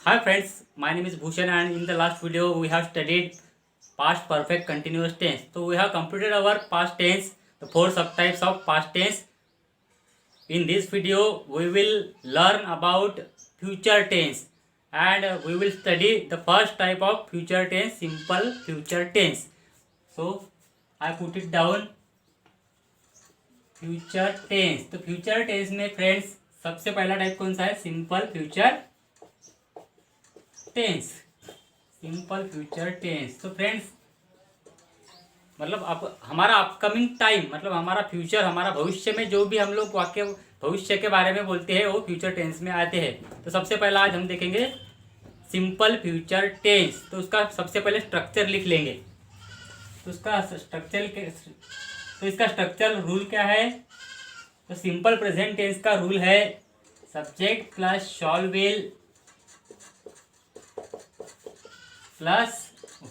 Hi friends, my name is Bhushan and in the last video we have studied past perfect continuous tense. So we have completed our past tense, the four subtypes of past tense. In this video we will learn about future tense and we will study the first type of future tense, simple future tense. So I put it down future tense. तो future tense में friends सबसे पहला type कौन सा है? Simple future tense. Simple future tense. तो friends मतलब अब हमारा अपकमिंग टाइम मतलब हमारा फ्यूचर, हमारा भविष्य में जो भी हम लोग वाक्य भविष्य के बारे में बोलते हैं वो फ्यूचर टेंस में आते हैं. तो सबसे पहला आज हम देखेंगे सिंपल फ्यूचर टेंस. तो उसका सबसे पहले स्ट्रक्चर लिख लेंगे. तो उसका इसका स्ट्रक्चर रूल क्या है? तो सिंपल प्रेजेंट टेंस का रूल है subject plus shall will plus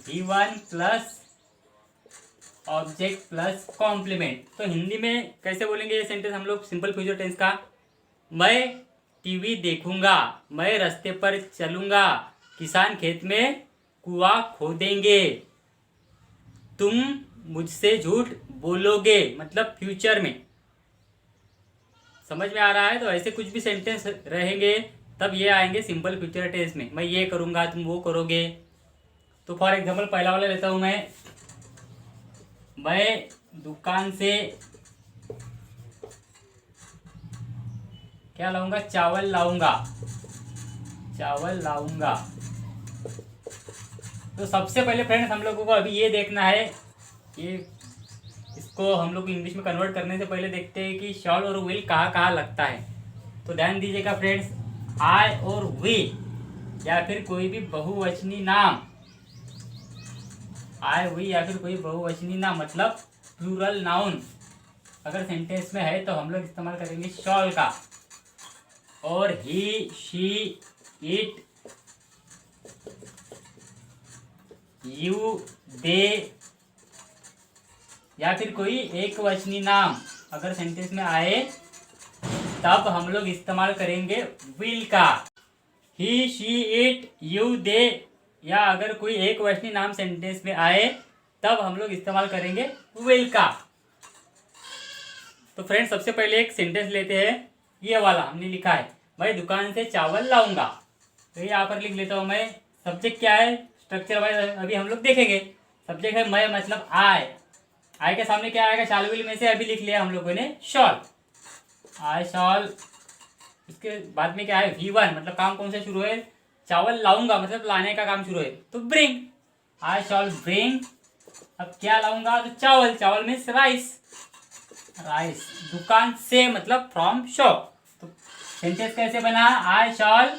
V1 plus object plus complement. तो हिंदी में कैसे बोलेंगे ये सेंटेंस हम लोग सिंपल फ्यूचर टेंस का? मैं टीवी देखूंगा, मैं रास्ते पर चलूंगा, किसान खेत में कुआं खोदेंगे, तुम मुझसे झूठ बोलोगे. मतलब फ्यूचर में. समझ में आ रहा है? तो ऐसे कुछ भी सेंटेंस रहेंगे तब ये आएंगे सिंपल फ्यूचर टेंस में. मैं ये करूंगा, तुम वो करोगे. तो फॉर एग्जांपल पहला वाला लेता हूं मैं दुकान से क्या लाऊंगा? चावल लाऊंगा. तो सबसे पहले फ्रेंड्स हम लोगों को अभी ये देखना है, ये इसको हम लोग इंग्लिश में कन्वर्ट करने से पहले देखते हैं कि शॉल और विल कहाँ कहाँ लगता है. तो ध्यान दीजिएगा फ्रेंड्स, आई और वी या फिर कोई भी बहुवचनी नाम, आई वी या फिर कोई बहुवचनी नाम मतलब प्लूरल नाउन अगर सेंटेंस में है तो हम लोग इस्तेमाल करेंगे शॉल का. और ही, शी, इट, यू, दे या फिर कोई एक वचनी नाम अगर सेंटेंस में आए तब हम लोग इस्तेमाल करेंगे विल का. ही, शी, इट, यू, दे या अगर कोई एक वचनी नाम सेंटेंस में आए तब हम लोग इस्तेमाल करेंगे विल का. तो फ्रेंड्स सबसे पहले एक सेंटेंस लेते हैं. ये वाला हमने लिखा है मैं दुकान से चावल लाऊंगा. तो ये यहाँ पर लिख लेता हूँ मैं. सब्जेक्ट क्या है? स्ट्रक्चर वाइज अभी हम लोग देखेंगे. सब्जेक्ट है मैं मतलब आई के सामने क्या आएगा? शाल विल में से अभी लिख लिया हम लोगों ने शॉल. आई शॉल. इसके बाद में क्या है? V1 मतलब काम कौन से शुरू है? चावल लाऊंगा मतलब लाने का काम शुरू है. तो ब्रिंग, आई शॉल ब्रिंग. अब क्या लाऊंगा? तो चावल मीन्स राइस. दुकान से मतलब फ्रॉम शॉप. तो सेंटेंस कैसे बना? I shall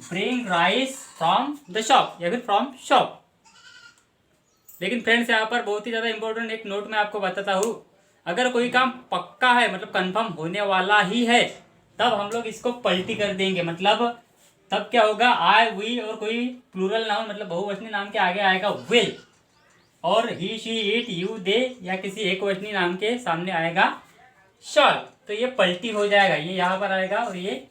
bring rice from the shop या फिर फ्रॉम शॉप. लेकिन फ्रेंड्स यहाँ पर बहुत ही ज़्यादा इंपॉर्टेंट एक नोट मैं आपको बताता हूँ. अगर कोई काम पक्का है मतलब कंफर्म होने वाला ही है तब हम लोग इसको पलटी कर देंगे. मतलब तब क्या होगा? आई वी और कोई प्लूरल नाउन मतलब बहुवचनी नाम के आगे आएगा विल और ही, शी, इट, यू, दे या किसी एक वचनी नाम के सामने आएगा शॉल. तो ये पलटी हो जाएगा, ये यहाँ पर आएगा और ये.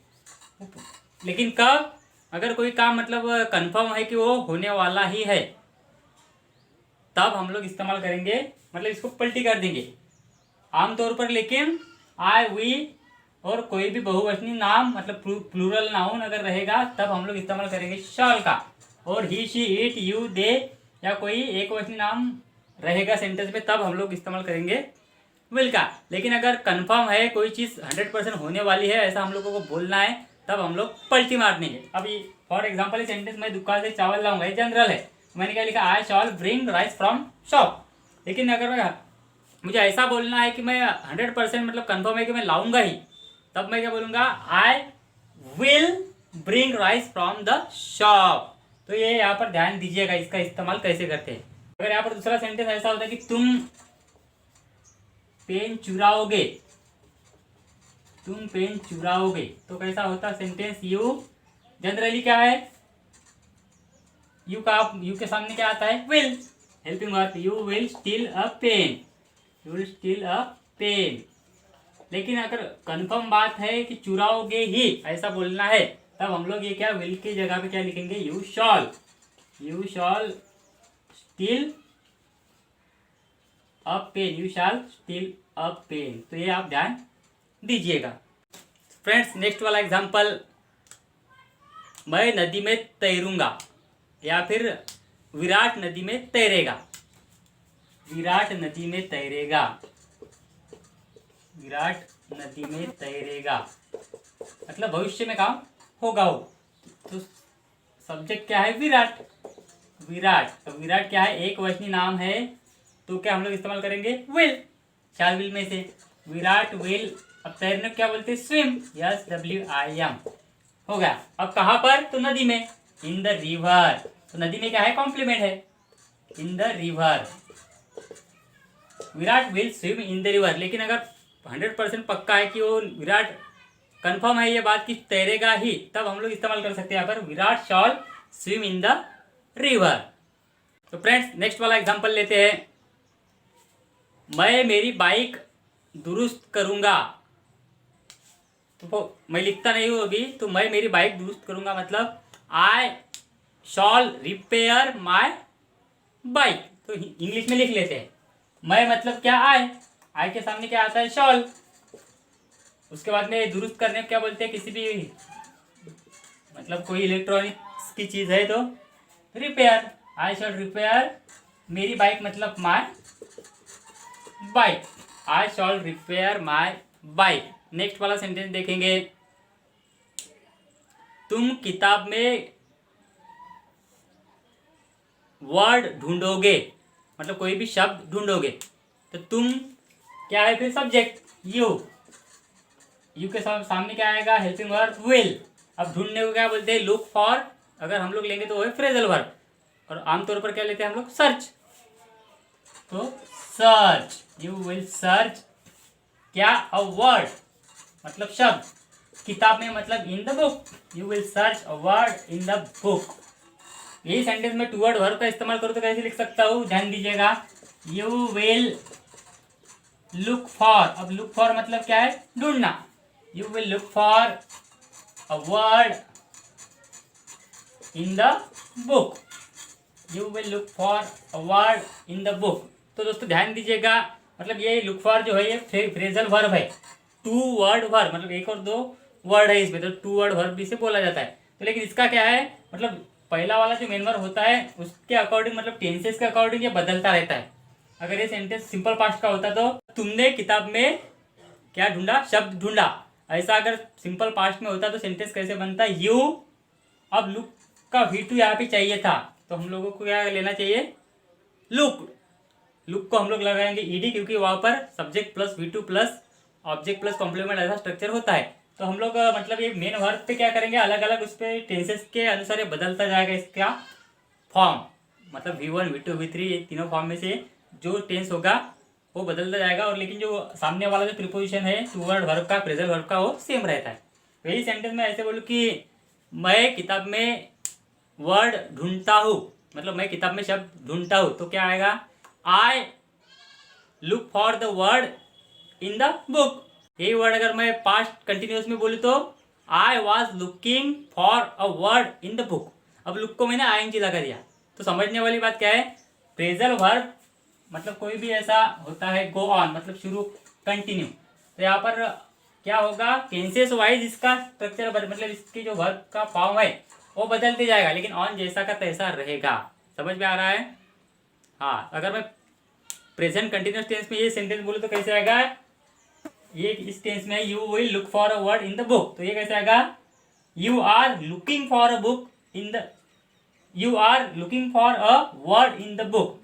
लेकिन कब? अगर कोई काम मतलब कंफर्म है कि वो होने वाला ही है तब हम लोग इस्तेमाल करेंगे मतलब इसको पलटी कर देंगे आमतौर पर. लेकिन आई वी और कोई भी बहुवचनी नाम मतलब प्लूरल नाउन अगर रहेगा तब हम लोग इस्तेमाल करेंगे शॉल का. और ही, शी, इट, यू, दे या कोई एक वचनी नाम रहेगा सेंटेंस में तब हम लोग इस्तेमाल करेंगे विल का. लेकिन अगर कंफर्म है कोई चीज़ 100% होने वाली है ऐसा हम लोगों को बोलना है तब हम लोग पलटी मार देंगे. अभी फॉर एग्जाम्पल ये सेंटेंस मैं दुकान से चावल लाऊंगा ये जनरल है. मैंने क्या लिखा? I shall bring rice from shop. लेकिन अगर मुझे ऐसा बोलना है कि मैं 100% मतलब कंफर्म है कि मैं लाऊंगा ही तब मैं क्या बोलूँगा? I will bring rice from the shop. तो ये यहाँ पर ध्यान दीजिएगा इसका इस्तेमाल कैसे करते हैं. अगर यहाँ पर दूसरा सेंटेंस ऐसा होता है कि तुम पेन चुराओगे, तो कैसा होता सेंटेंस? यू. जनरली क्या है? यू के सामने क्या आता है? Will. Helping verb. You will steal a pen. लेकिन अगर कंफर्म बात है कि चुराओगे ही ऐसा बोलना है तब हम लोग ये क्या विल की जगह पे क्या लिखेंगे, you shall steal a pen, you shall steal a pen. तो ये आप ध्यान दीजिएगा। फ्रेंड्स नेक्स्ट वाला एग्जांपल, मैं नदी में तैरूंगा या फिर विराट नदी में तैरेगा। विराट नदी में तैरेगा, विराट नदी में तैरेगा मतलब भविष्य में काम होगा वो। तो सब्जेक्ट क्या है, विराट। विराट, तो विराट क्या है, एक वचनी नाम है, तो क्या हम लोग इस्तेमाल करेंगे, विल। चार विल में से विराट विल। अब तैरने को क्या बोलते हैं, स्विम, SWIM हो गया। अब कहाँ पर, तो नदी में, इन द रिवर। तो नदी में क्या है, कॉम्प्लीमेंट है, in the river. Virat will swim in the river. लेकिन अगर 100% पक्का है कि वो विराट कंफर्म है ये बात कि तैरेगा ही, तब हम लोग इस्तेमाल कर सकते हैं यहाँ पर, Virat shawl swim in the river. तो फ्रेंड्स नेक्स्ट वाला एग्जांपल लेते हैं, मैं मेरी बाइक दुरुस्त करूंगा। तो मैं लिखता नहीं हूं अभी, तो मैं मेरी बाइक दुरुस्त करूंगा मतलब आई शॉल रिपेयर माई बाइक। तो इंग्लिश में लिख लेते हैं, मैं मतलब क्या, आई के सामने क्या आता है, शॉल। उसके बाद में दुरुस्त करने को क्या बोलते हैं, किसी भी मतलब कोई इलेक्ट्रॉनिक्स की चीज है तो रिपेयर। आई शॉल रिपेयर मेरी बाइक मतलब my bike, I shawl repair my bike. Next वाला सेंटेंस देखेंगे, तुम किताब में वर्ड ढूंढोगे मतलब कोई भी शब्द ढूंढोगे। तो तुम क्या है, फिर सब्जेक्ट यू के सामने क्या आएगा, हेल्पिंग वर्ब विल। अब ढूंढने को क्या बोलते हैं, लुक फॉर। अगर हम लोग लेंगे तो वो है फ्रेजल वर्ब, और आमतौर पर क्या लेते हैं हम लोग, सर्च। तो सर्च, यू विल सर्च क्या, अ वर्ड मतलब शब्द, किताब में मतलब इन the book, you will search a word in the book. यही सेंटेंस में टू वर्ड वर्ब का इस्तेमाल करूँ तो कैसे लिख सकता हूँ, ध्यान दीजिएगा, यू विल लुक फॉर। अब लुक फॉर मतलब क्या है, ढूंढना, you will look for a word in the book, you will look for a word in the book. तो दोस्तों ध्यान दीजिएगा, मतलब ये लुक फॉर जो है ये फ्रेजल वर्ब है, टू वर्ड वर्ब मतलब एक और दो वर्ड है इसमें, तो टू वर्ड वर्ब भी से बोला जाता है। तो लेकिन इसका क्या है, मतलब पहला वाला जो मेन वर्ब होता है उसके अकॉर्डिंग मतलब टेंसेस के अकॉर्डिंग ये बदलता रहता है। अगर ये सेंटेंस सिंपल पास्ट का होता तो तुमने किताब में क्या ढूंढा, शब्द ढूंढा। ऐसा अगर सिंपल पास्ट में होता तो सेंटेंस कैसे बनता, यू। अब लुक का V2 यहाँ पे चाहिए था, तो हम लोगों को क्या लेना चाहिए, लुक। लुक को हम लोग लगाएंगे ईडी, क्योंकि वहां पर subject plus V2 plus object plus complement ऐसा स्ट्रक्चर होता है। तो हम लोग मतलब ये मेन वर्ब पे क्या करेंगे, अलग अलग उस पर टेंसेस के अनुसार ये बदलता जाएगा इसका फॉर्म, मतलब V1 V2 V3 ये तीनों फॉर्म में से जो टेंस होगा वो बदलता जाएगा। और लेकिन जो सामने वाला जो प्रीपोजिशन है टू वर्ड वर्ब का, प्रेजेंट वर्ब का, वो सेम रहता है। वही सेंटेंस में ऐसे बोलूँ कि मैं किताब में वर्ड ढूंढता हूँ, मतलब मैं किताब में शब्द ढूंढता हूँ, तो क्या आएगा, I look for the word in the book. यही वर्ड अगर मैं पास्ट कंटिन्यूस में बोलूँ तो I was looking for a word in the book. अब लुक को मैंने आईएनजी लगा दिया। तो समझने वाली बात क्या है, फ्रेजल वर्ब मतलब कोई भी ऐसा होता है, गो ऑन मतलब शुरू, कंटिन्यू। तो यहाँ पर क्या होगा, टेंसेस वाइज इसका स्ट्रक्चर मतलब इसकी जो वर्ब का फॉर्म है वो बदलते जाएगा, लेकिन ऑन जैसा का तैसा रहेगा। समझ में आ रहा है। हाँ, अगर मैं प्रेजेंट कंटिन्यूस टेंस में ये सेंटेंस बोलूँ तो कैसे आएगा, ये इस टेंस में you will look for a word in the book, तो ये कैसे आएगा, you are looking for a book in the, you are looking for a word in the book.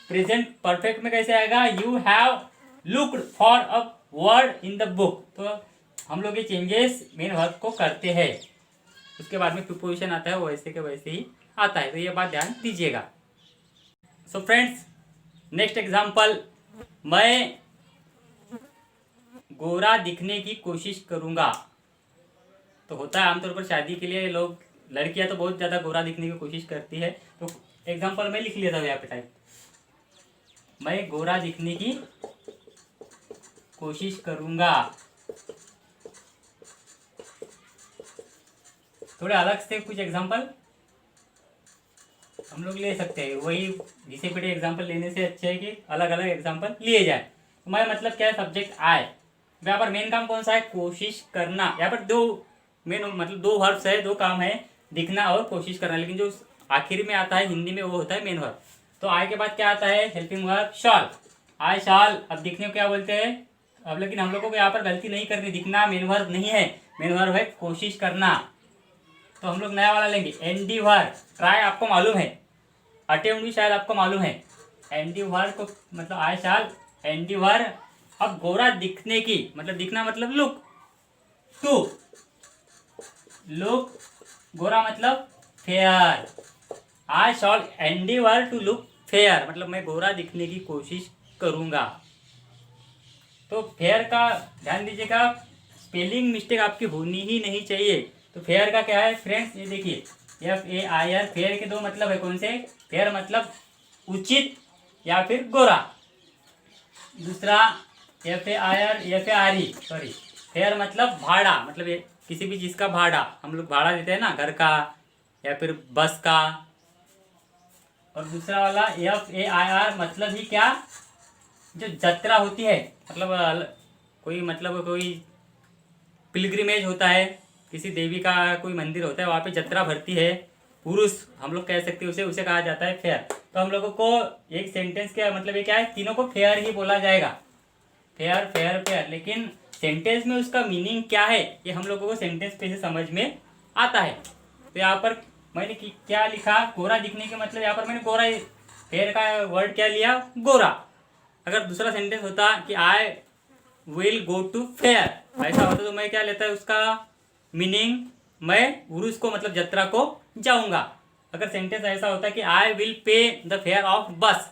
Present perfect में कैसे आएगा, you have looked for a word in the book. तो हम लोग ये चेंजेस मेन वर्ब को करते हैं, उसके बाद में प्रीपोजिशन आता है वो वैसे के वैसे ही आता है। तो ये बात ध्यान दीजिएगा। सो फ्रेंड्स नेक्स्ट एग्जांपल, मैं गोरा दिखने की कोशिश करूंगा। तो होता है आमतौर पर शादी के लिए लोग, लड़कियां तो बहुत ज़्यादा गोरा दिखने की कोशिश करती है। तो एग्जांपल मैं लिख लिया था यहाँ पे टाइप, मैं गोरा दिखने की कोशिश करूंगा। थोड़े अलग से कुछ एग्जांपल हम लोग ले सकते हैं, वही घिसे पिटे एग्जांपल लेने से अच्छे है कि अलग अलग एग्जांपल लिए जाए। तो मैं मतलब क्या है, सब्जेक्ट आए, यहाँ पर मेन काम कौन सा है, कोशिश करना। यहाँ पर दो मेन मतलब दो वर्ब्स है, दो काम है, दिखना और कोशिश करना, लेकिन जो आखिर में आता है हिंदी में वो होता है मेन वर्ब। तो आय के बाद क्या आता है, helping verb shawl, I shall. अब दिखने को क्या बोलते हैं, अब लेकिन हम लोगों को यहाँ पर गलती नहीं करनी, दिखना मेन वर्ब नहीं है, मेन वर्ब है कोशिश करना। तो हम लोग नया वाला लेंगे, एंडीवर, ट्राई आपको मालूम है, अटेम्प्ट भी शायद आपको मालूम है। एंडीवर को मतलब आय शाल एंडीवर। अब गोरा दिखने की मतलब दिखना मतलब लुक, टू लुक, गोरा मतलब fair. I shall endeavour to look fair, मतलब मैं गोरा दिखने की कोशिश करूंगा। तो फेयर का ध्यान दीजिएगा, स्पेलिंग मिस्टेक आपकी होनी ही नहीं चाहिए। तो फेयर का क्या है फ्रेंड्स, ये देखिए FAIR, फेयर के दो मतलब है, कौन से, फेयर मतलब उचित या फिर गोरा, दूसरा FARE सॉरी, फेयर मतलब भाड़ा, मतलब ये किसी भी चीज़ का भाड़ा, हम लोग भाड़ा देते हैं ना, घर का या फिर बस का। और दूसरा वाला FAIR मतलब ही क्या, जो जत्रा होती है, मतलब कोई पिलग्रिमेज होता है, किसी देवी का कोई मंदिर होता है, वहाँ पे जत्रा भरती है, पुरुष हम लोग कह सकते हैं, उसे कहा जाता है फेयर। तो हम लोगों को एक सेंटेंस का मतलब ये क्या है, तीनों को फेयर ही बोला जाएगा, फेयर फेयर फेयर, लेकिन सेंटेंस में उसका मीनिंग क्या है ये हम लोगों को सेंटेंस पे से समझ में आता है। तो यहाँ पर मैंने क्या लिखा, गोरा दिखने के मतलब यहाँ पर मैंने गोरा, फेयर का वर्ड क्या लिया, गोरा। अगर दूसरा सेंटेंस होता कि I will go to fair, ऐसा होता तो मैं क्या लेता है उसका मीनिंग, मैं उर्स को मतलब जत्रा को जाऊंगा। अगर सेंटेंस ऐसा होता कि I will pay the fair of बस,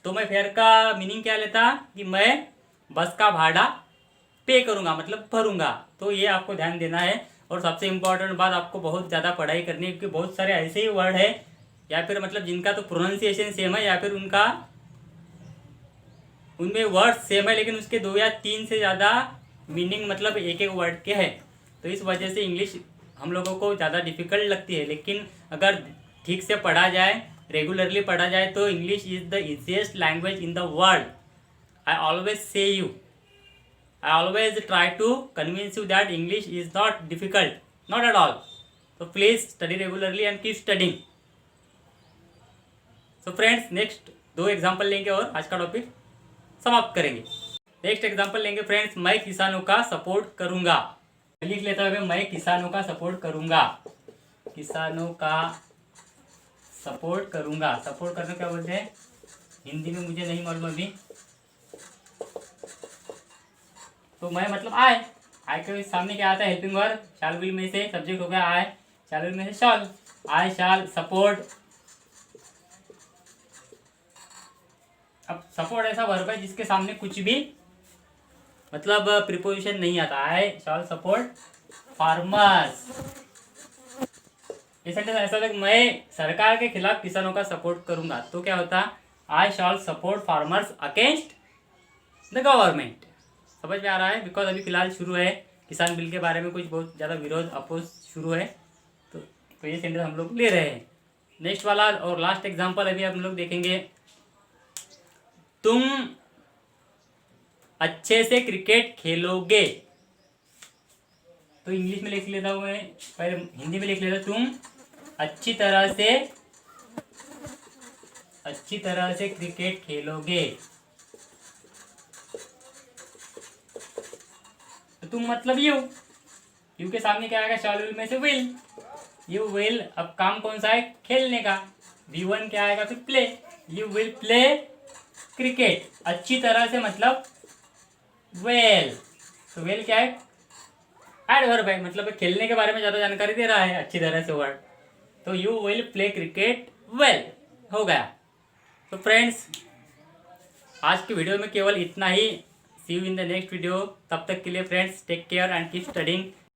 तो मैं फेयर का मीनिंग क्या लेता कि मैं बस का भाड़ा पे करूंगा, मतलब भरूंगा। तो ये आपको ध्यान देना है। और सबसे इम्पोर्टेंट बात, आपको बहुत ज़्यादा पढ़ाई करनी है, क्योंकि बहुत सारे ऐसे ही वर्ड है या फिर मतलब जिनका तो प्रोनाउंसिएशन सेम है या फिर उनमें वर्ड सेम है, लेकिन उसके 2 या 3 से ज़्यादा मीनिंग मतलब एक एक वर्ड के है। तो इस वजह से इंग्लिश हम लोगों को ज़्यादा डिफिकल्ट लगती है, लेकिन अगर ठीक से पढ़ा जाए, रेगुलरली पढ़ा जाए, तो English is the easiest language in the world. I always say you, I always try to convince you that English is not difficult, not at all. So please study regularly and keep studying. So friends, next 2 example लेंगे और आज का topic समाप्त करेंगे। Next example लेंगे friends, मैं किसानों का सपोर्ट करूंगा। लिख लेता हूँ, मैं किसानों का सपोर्ट करूंगा, किसानों का सपोर्ट करूंगा। सपोर्ट करना क्या बोलते हैं हिंदी में, मुझे नहीं मालूम अभी। तो मैं मतलब आय के सामने क्या आता है, हेल्पिंग वर्ब, शाल विल में से सब्जेक्ट हो गया आय, शाल विल में से शाल, आई शाल सपोर्ट। अब सपोर्ट ऐसा वर्ब है जिसके सामने कुछ भी मतलब प्रीपोजिशन नहीं आता, आई शाल सपोर्ट फार्मर्स। ये सेंटेंस ऐसा है कि मैं सरकार के खिलाफ किसानों का सपोर्ट करूंगा। तो क्या होता, I shall support farmers against the government. समझ में आ रहा है, बिकॉज अभी फिलहाल शुरू है किसान बिल के बारे में कुछ बहुत ज़्यादा विरोध अपोज शुरू है। तो ये सेंटेंस हम लोग ले रहे हैं। नेक्स्ट वाला और लास्ट एग्जांपल अभी हम लोग देखेंगे, तुम अच्छे से क्रिकेट खेलोगे। तो इंग्लिश में लिख लेता हूँ मैं, पहले हिंदी में लिख लेता, तुम अच्छी तरह से क्रिकेट खेलोगे। तुम मतलब यू के सामने क्या आएगा, शॉल विल में से विल, यू विल। अब काम कौन सा है, खेलने का, V1 क्या आएगा फिर play, you will play cricket. अच्छी तरह से मतलब वेल, तो वेल क्या है, एडवर्ब है, मतलब खेलने के बारे में ज़्यादा जानकारी दे रहा है अच्छी तरह से वर्ड। तो you will play cricket well हो गया। तो फ्रेंड्स आज की वीडियो में केवल इतना ही। See you in the next video. तब तक के लिए friends take care and keep studying.